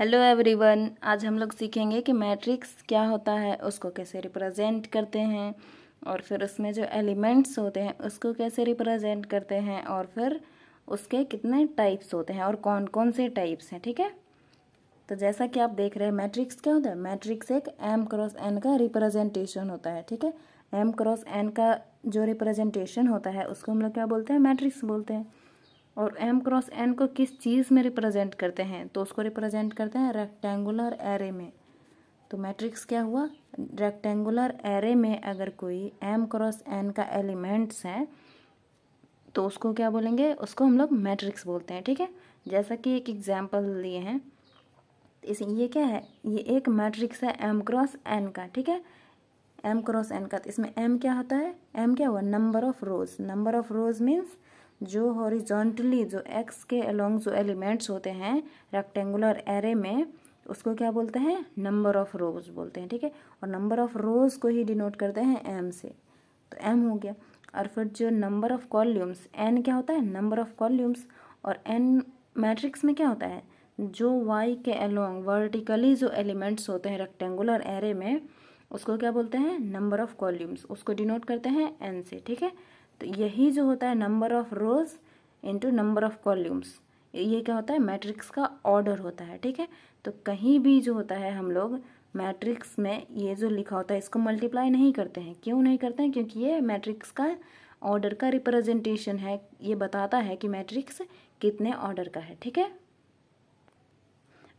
Hello everyone, आज हम लोग सीखेंगे कि मैट्रिक्स क्या होता है, उसको कैसे रिप्रेजेंट करते हैं और फिर उसमें जो एलिमेंट्स होते हैं उसको कैसे रिप्रेजेंट करते हैं और फिर उसके कितने टाइप्स होते हैं और कौन कौन से टाइप्स हैं। ठीक है, तो जैसा कि आप देख रहे हैं मैट्रिक्स क्या होता है। मैट्रिक्स एक m क्रॉस n का रिप्रेजेंटेशन होता है। ठीक है, m क्रॉस n का जो रिप्रेजेंटेशन होता है उसको हम लोग क्या बोलते हैं, मैट्रिक्स बोलते हैं। और m क्रॉस n को किस चीज़ में रिप्रेजेंट करते हैं, तो उसको रिप्रेजेंट करते हैं रेक्टेंगुलर एरे में। तो मैट्रिक्स क्या हुआ, रेक्टेंगुलर एरे में अगर कोई m क्रॉस n का एलिमेंट्स है तो उसको क्या बोलेंगे, उसको हम लोग मैट्रिक्स बोलते हैं। ठीक है, जैसा कि एक एग्जाम्पल लिए हैं, इस ये क्या है, ये एक मैट्रिक्स है m क्रॉस n का। ठीक है, m क्रॉस n का, तो इसमें m क्या होता है, m क्या हुआ, number of rose. Number of rose means जो हॉरिजॉन्टली जो x के अलोंग जो एलिमेंट्स होते हैं रेक्टेंगुलर एरे में उसको क्या बोलते हैं, नंबर ऑफ रोज बोलते हैं। ठीक है, और नंबर ऑफ रोज को ही डिनोट करते हैं m से, तो m हो गया। और फिर जो नंबर ऑफ कॉल्यूम्स, n क्या होता है, नंबर ऑफ कॉल्यूम्स। और n मैट्रिक्स में क्या होता है, जो y के अलोंग वर्टिकली जो एलिमेंट्स होते हैं रेक्टेंगुलर एरे में उसको क्या बोलते हैं, नंबर ऑफ कॉल्यूम्स, उसको डिनोट करते हैं n से। ठीक है, तो यही जो होता है number of rows into number of columns, ये क्या होता है, मैट्रिक्स का ऑर्डर होता है। ठीक है, तो कहीं भी जो होता है हम लोग मैट्रिक्स में ये जो लिखा होता है इसको मल्टीप्लाई नहीं करते हैं। क्यों नहीं करते हैं, क्योंकि ये मैट्रिक्स का ऑर्डर का रिप्रेजेंटेशन है, ये बताता है कि मैट्रिक्स कितने ऑर्डर का है। ठीक है,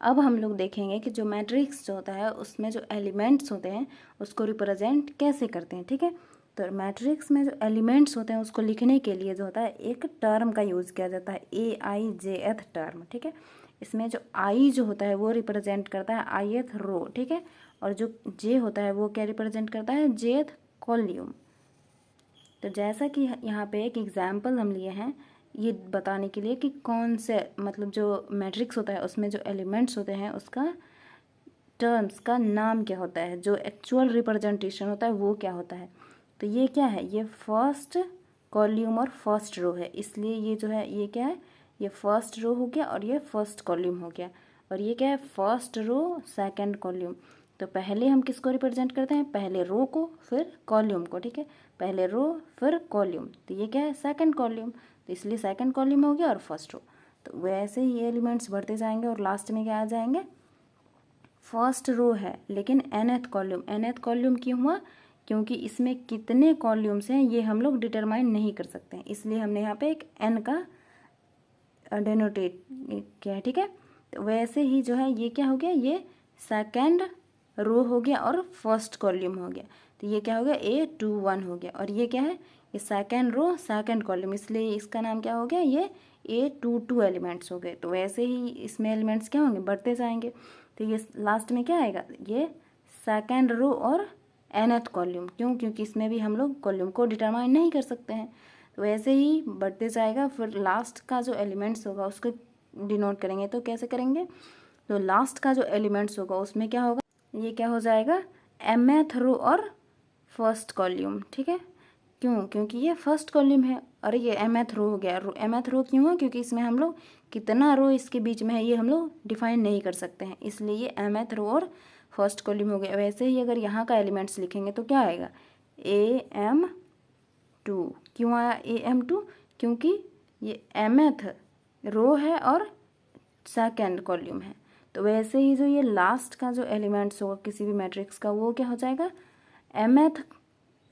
अब हम लोग देखेंगे कि जो मैट्रिक्स जो होता है उसमें जो एलिमेंट्स होते हैं उसको रिप्रेजेंट कैसे करते हैं। ठीक है, तो मैट्रिक्स में जो एलिमेंट्स होते हैं उसको लिखने के लिए जो होता है एक टर्म का यूज़ किया जाता है, AIJth टर्म। ठीक है, इसमें जो आई जो होता है वो रिप्रेजेंट करता है ith रो। ठीक है, और जो जे होता है वो क्या रिप्रेजेंट करता है, jth कॉल्यूम। तो जैसा कि यहाँ पे एक एग्जाम्पल हम लिए हैं ये बताने के लिए कि कौन से मतलब जो मैट्रिक्स होता है उसमें जो एलिमेंट्स होते हैं उसका टर्म्स का नाम क्या होता है, जो एक्चुअल रिप्रेजेंटेशन होता है वो क्या होता है। तो ये क्या है, ये फर्स्ट कॉल्यूम और फर्स्ट रो है, इसलिए ये जो है ये क्या है, ये फर्स्ट रो हो गया और ये फर्स्ट कॉल्यूम हो गया। और ये क्या है, फर्स्ट रो सेकंड कॉल्यूम। तो पहले हम किसको रिप्रेजेंट करते हैं, पहले रो को फिर कॉल्यूम को। ठीक है, पहले रो फिर कॉल्यूम, तो ये क्या है, सेकंड कॉल्यूम, तो इसलिए सेकंड कॉल्यूम हो गया और फर्स्ट रो। तो वैसे ही ये एलिमेंट्स बढ़ते जाएंगे और लास्ट में क्या आ जाएंगे, फर्स्ट रो है लेकिन nth कॉल्यूम। nth कॉल्यूम क्यों हुआ, क्योंकि इसमें कितने कॉल्यूम्स हैं ये हम लोग डिटरमाइन नहीं कर सकते हैं, इसलिए हमने यहाँ पे एक n का डेनोटेट किया है। ठीक है, तो वैसे ही जो है ये क्या हो गया, ये सेकंड रो हो गया और फर्स्ट कॉल्यूम हो गया, तो ये क्या हो गया, A21 हो गया। और ये क्या है, ये सेकंड रो सेकंड कॉल्यूम, इसलिए इसका नाम क्या हो गया, ये A22 एलिमेंट्स हो गए। तो वैसे ही इसमें एलिमेंट्स क्या होंगे, बढ़ते जाएंगे, तो ये लास्ट में क्या आएगा, ये सेकंड रो और nth कॉल्यूम। क्यों, क्योंकि इसमें भी हम लोग कॉल्यूम को डिटरमाइन नहीं कर सकते हैं, तो वैसे ही बढ़ते जाएगा। फिर लास्ट का जो एलिमेंट्स होगा उसको डिनोट करेंगे, तो कैसे करेंगे, तो लास्ट का जो एलिमेंट्स होगा उसमें क्या होगा, ये क्या हो जाएगा, mth रो और फर्स्ट कॉल्यूम। ठीक है, क्यों, क्योंकि ये फर्स्ट कॉल्यूम है और ये mth रो हो गया। mth रो क्यों हुआ, क्योंकि इसमें हम लोग कितना रो इसके बीच में है ये हम लोग डिफाइन नहीं कर सकते हैं, इसलिए ये mth रो और फर्स्ट कॉल्यूम हो गया। वैसे ही अगर यहाँ का एलिमेंट्स लिखेंगे तो क्या आएगा, AM2। क्यों आया AM2, क्योंकि ये mth रो है और सेकेंड कॉल्यूम है। तो वैसे ही जो ये लास्ट का जो एलिमेंट्स होगा किसी भी मैट्रिक्स का वो क्या हो जाएगा, mth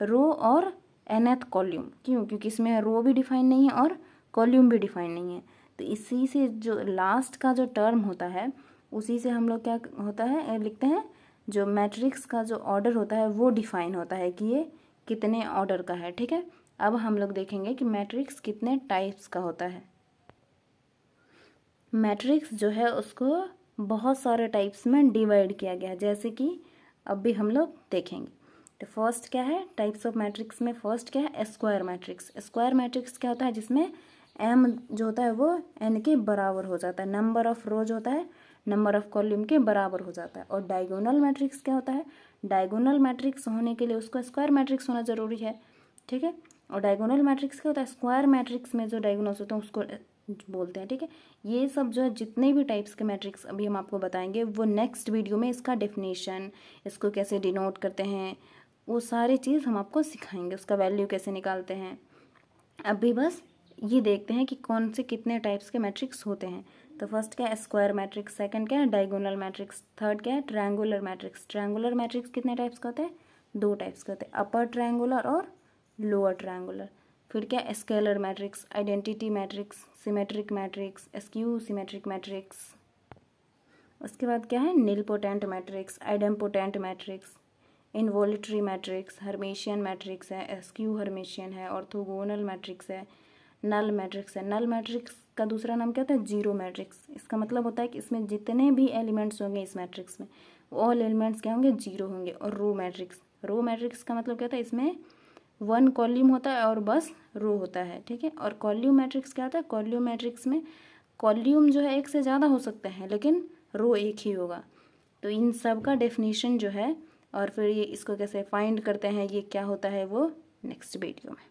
रो और nth कॉल्यूम। क्यों, क्योंकि इसमें रो भी डिफाइन नहीं है और कॉल्यूम भी डिफाइन नहीं है, तो इसी से जो लास्ट का जो टर्म होता है उसी से हम लोग क्या होता है लिखते हैं, जो मैट्रिक्स का जो ऑर्डर होता है वो डिफाइन होता है कि ये कितने ऑर्डर का है। ठीक है, अब हम लोग देखेंगे कि मैट्रिक्स कितने टाइप्स का होता है। मैट्रिक्स जो है उसको बहुत सारे टाइप्स में डिवाइड किया गया है, जैसे कि अब भी हम लोग देखेंगे। तो फर्स्ट क्या है, टाइप्स ऑफ मैट्रिक्स में फर्स्ट क्या है, स्क्वायर मैट्रिक्स। स्क्वायर मैट्रिक्स क्या होता है, जिसमें m जो होता है वो n के बराबर हो जाता है, नंबर ऑफ रो जो होता है नंबर ऑफ कॉल्यूम के बराबर हो जाता है। और डायगोनल मैट्रिक्स क्या होता है, डायगोनल मैट्रिक्स होने के लिए उसको स्क्वायर मैट्रिक्स होना जरूरी है। ठीक है, और डायगोनल मैट्रिक्स क्या होता है, स्क्वायर मैट्रिक्स में जो डायगोनल्स होते हैं उसको बोलते हैं, ठीक है। ये सब जो है जितने भी टाइप्स के मैट्रिक्स अभी हम आपको बताएंगे वो नेक्स्ट वीडियो में इसका डेफिनेशन, इसको कैसे डिनोट करते हैं, वो सारी चीज़ हम आपको सिखाएंगे, उसका वैल्यू कैसे निकालते हैं। अभी बस ये देखते हैं कि कौन से कितने टाइप्स के मैट्रिक्स होते हैं। तो फर्स्ट क्या है स्क्वायर मैट्रिक्स, सेकंड क्या है डायगोनल मैट्रिक्स, थर्ड क्या है ट्रायंगुलर मैट्रिक्स। ट्रायंगुलर मैट्रिक्स कितने टाइप्स का होते हैं? 2 टाइप्स के होते हैं, अपर ट्रायंगुलर और लोअर ट्रायंगुलर। फिर क्या है scalar matrix, identity matrix, symmetric matrix, skew symmetric matrix. उसके बाद क्या है nilpotent matrix, idempotent matrix, involutory matrix, Hermitian matrix है, स्क्यू हर्मिशियन है, ऑर्थोगोनल मैट्रिक्स है, नल मैट्रिक्स है। नल मैट्रिक्स का दूसरा नाम क्या होता है? Zero matrix. इसका मतलब होता है कि इसमें जितने भी एलिमेंट्स होंगे इस मैट्रिक्स में ऑल एलिमेंट्स क्या होंगे? जीरो होंगे। और रो मैट्रिक्स, रो मैट्रिक्स का मतलब क्या होता है? इसमें 1 कॉलम होता है और बस रो होता है, ठीक है। और कॉलम मैट्रिक्स क्या होता है? कॉलम मैट्रिक्स में कॉलम जो है एक से ज़्यादा हो सकते हैं लेकिन रो एक ही होगा। तो इन सब का डेफिनेशन जो है और फिर ये इसको कैसे फाइंड करते हैं, ये क्या होता है, वो नेक्स्ट वीडियो में।